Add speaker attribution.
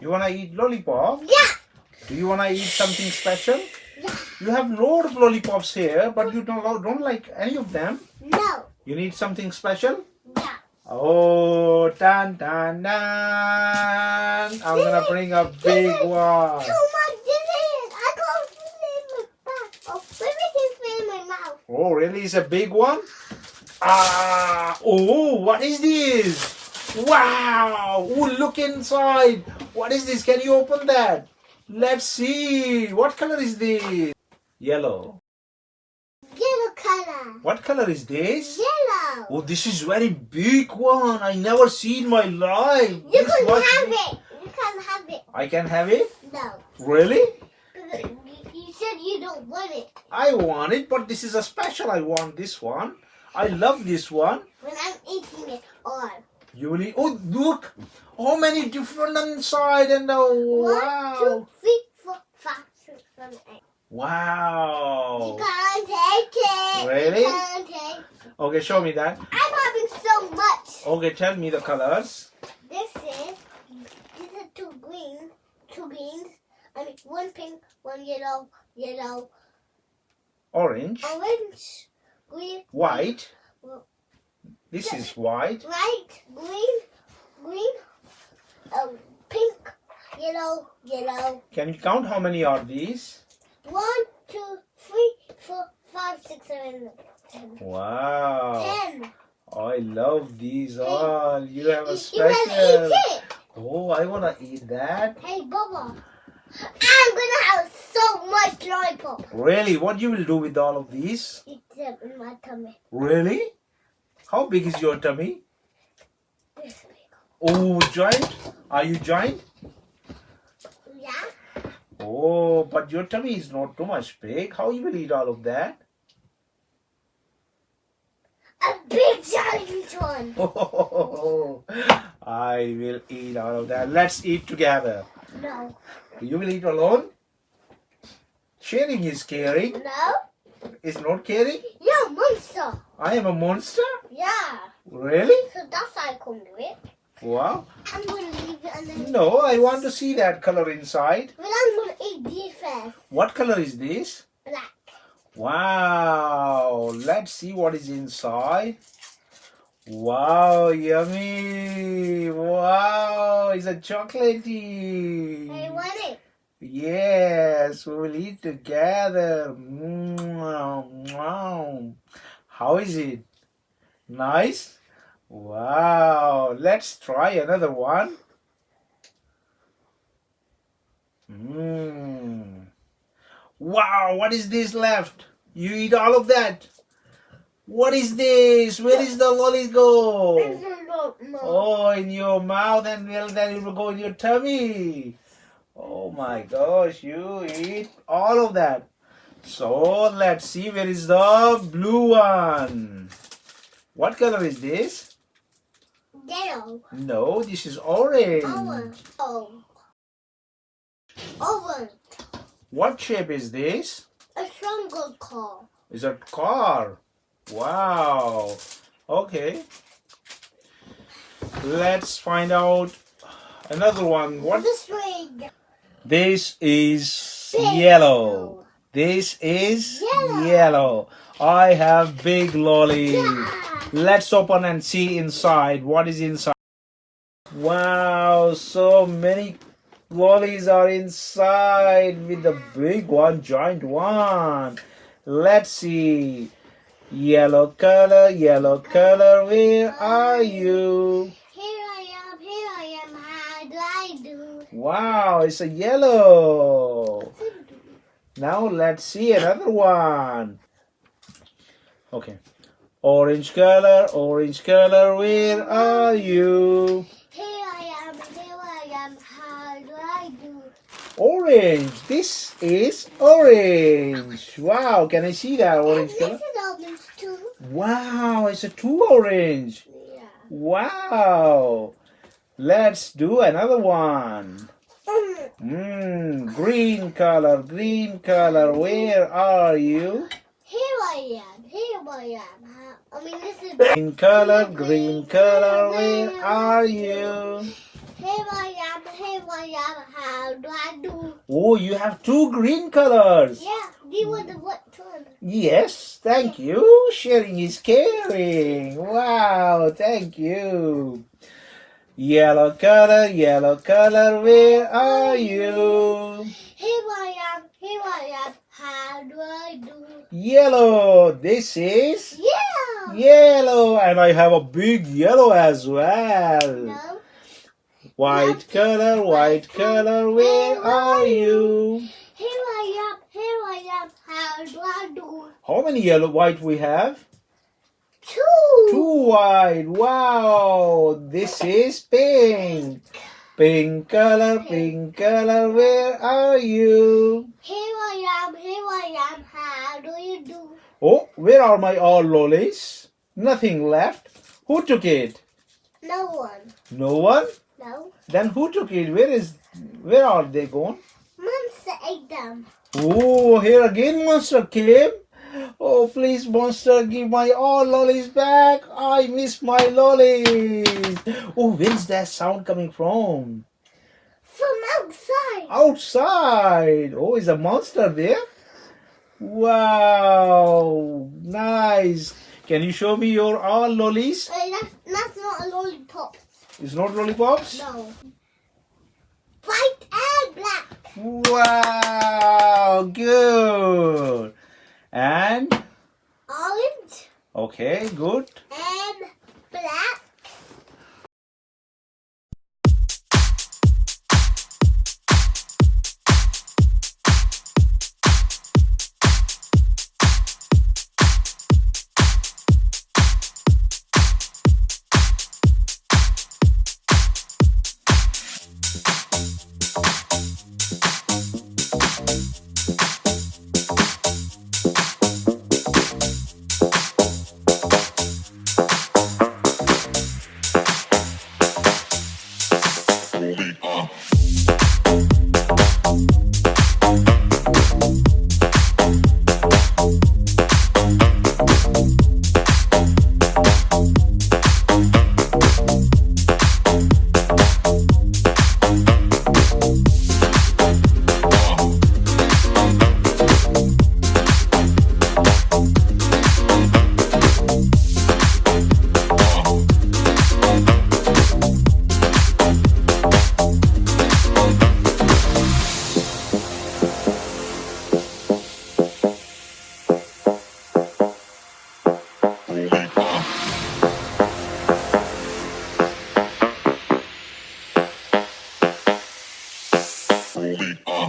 Speaker 1: You wanna eat lollipop?
Speaker 2: Yeah.
Speaker 1: Do you wanna eat something special?
Speaker 2: Yeah.
Speaker 1: You have load of lollipops here, but you don't like any of them.
Speaker 2: No.
Speaker 1: You need something special?
Speaker 2: Yeah.
Speaker 1: Oh, dun dun dun! I'm gonna bring a big one.
Speaker 2: Too much. This is. I can't feel it in my back. Oh, maybe I can feel it in my mouth.
Speaker 1: Oh, really? It's a big one? Ah! Oh, what is this? Wow! Oh, look inside. What is this? Can you open that? Let's see. What color is this? Yellow.
Speaker 2: Yellow color.
Speaker 1: What color is this?
Speaker 2: Yellow.
Speaker 1: Oh, this is very big one. I never see in my life.
Speaker 2: You
Speaker 1: This
Speaker 2: can
Speaker 1: was
Speaker 2: have
Speaker 1: big.
Speaker 2: it. You can have it.
Speaker 1: I can have it?
Speaker 2: No.
Speaker 1: Really?
Speaker 2: Because you said you don't want it.
Speaker 1: I want it, but this is a special. I want this one. I love this one.
Speaker 2: When I'm eating it all.
Speaker 1: You will eat. Oh, look. How many different inside and wow.
Speaker 2: 1, 2, 3, 4, 5, 6, 7, 8.
Speaker 1: Wow.
Speaker 2: You can't take it.
Speaker 1: Really?
Speaker 2: You can't take it.
Speaker 1: Okay, show me that.
Speaker 2: I'm having so much.
Speaker 1: Okay, tell me the colors.
Speaker 2: These are two greens, and one pink, one yellow,
Speaker 1: Orange.
Speaker 2: orange, green,
Speaker 1: White.
Speaker 2: Well,
Speaker 1: This is white.
Speaker 2: white, green, pink, yellow.
Speaker 1: Can you count how many are these?
Speaker 2: 1, 2, 3, 4, 5, 6, 7, 10.
Speaker 1: Wow.
Speaker 2: 10.
Speaker 1: I love these all. You have a
Speaker 2: You wanna
Speaker 1: special.
Speaker 2: eat it?
Speaker 1: Oh, I want to eat that.
Speaker 2: Hey, Baba. I'm gonna have so much lollipop.
Speaker 1: Really? What you will do with all of these?
Speaker 2: Eat them in my tummy.
Speaker 1: Really? How big is your tummy?
Speaker 2: This big.
Speaker 1: Oh, giant? Are you giant?
Speaker 2: Yeah?
Speaker 1: Oh, but your tummy is not too much big. How you will eat all of that?
Speaker 2: A big giant one.
Speaker 1: Oh, I will eat all of that. Let's eat together.
Speaker 2: No.
Speaker 1: You will eat alone? Sharing is caring.
Speaker 2: No?
Speaker 1: Is not caring?
Speaker 2: You're a monster.
Speaker 1: I am a monster?
Speaker 2: Yeah.
Speaker 1: Really?
Speaker 2: So that's how I can do it.
Speaker 1: Wow.
Speaker 2: I'm gonna leave it and then.
Speaker 1: No, I want to see that color inside.
Speaker 2: Well, I'm gonna eat these first.
Speaker 1: What color is this?
Speaker 2: Black.
Speaker 1: Wow. Let's see what is inside. Wow, yummy. Wow, it's a chocolatey.
Speaker 2: I want it.
Speaker 1: Yes, we will eat together. How is it? Nice? Wow. Let's try another one. Wow, what is this left? You eat all of that? What is this? Where is the lolly go? Oh, in your mouth, and then it will go in your tummy. Oh my gosh, you eat all of that. So let's see, where is the blue one? What color is this?
Speaker 2: Yellow.
Speaker 1: No, this is orange.
Speaker 2: Orange. Oh. Orange.
Speaker 1: What shape is this?
Speaker 2: A triangle car.
Speaker 1: It's a car. Wow. Okay. Let's find out another one. What?
Speaker 2: This way.
Speaker 1: This is
Speaker 2: Big
Speaker 1: yellow. This is
Speaker 2: Yellow.
Speaker 1: yellow. I have big lolly.
Speaker 2: Yeah.
Speaker 1: Let's open and see inside. What is inside? Wow, so many lollies are inside with the big one, giant one. Let's see. Yellow color, where are you?
Speaker 2: Here I am, how do I do?
Speaker 1: Wow, it's a yellow. Now let's see another one. Okay. Orange color, where are you?
Speaker 2: Here I am, how do I do?
Speaker 1: Orange. This is orange. Wow, can I see that orange
Speaker 2: And
Speaker 1: color?
Speaker 2: this is orange too.
Speaker 1: Wow, it's a two orange.
Speaker 2: Yeah.
Speaker 1: Wow. Let's do another one. Green color, where are you?
Speaker 2: Here I am. This is
Speaker 1: Green color, where are you?
Speaker 2: Here I am, how do I do?
Speaker 1: Oh, you have two green colors.
Speaker 2: Yeah, these were the what one?
Speaker 1: Yes, thank you. Sharing is caring. Wow, thank you. Yellow color, where are you?
Speaker 2: Here I am, how do I do?
Speaker 1: Yellow, this is
Speaker 2: Yeah!
Speaker 1: yellow, and I have a big yellow as well.
Speaker 2: No.
Speaker 1: White color, where are you?
Speaker 2: Here I am, how do I do?
Speaker 1: How many white we have?
Speaker 2: Two!
Speaker 1: Two white. Wow, this is pink. Pink color, where are you?
Speaker 2: Here I am, how do you do?
Speaker 1: Oh, where are my all lollies? Nothing left. Who took it?
Speaker 2: No one.
Speaker 1: No one?
Speaker 2: No.
Speaker 1: Then who took it? Where are they gone?
Speaker 2: Monster ate them.
Speaker 1: Oh, here again Monster came. Oh, please, Monster, give my all lollies back. I miss my lollies. Oh, where's that sound coming from?
Speaker 2: From outside.
Speaker 1: Outside. Oh, is a monster there? Wow, nice. Can you show me your all lollies?
Speaker 2: That's not a lollipop.
Speaker 1: It's not lollipops?
Speaker 2: No. White and black.
Speaker 1: Wow, good. And?
Speaker 2: Orange
Speaker 1: Okay, good.
Speaker 2: and black. Lollipop.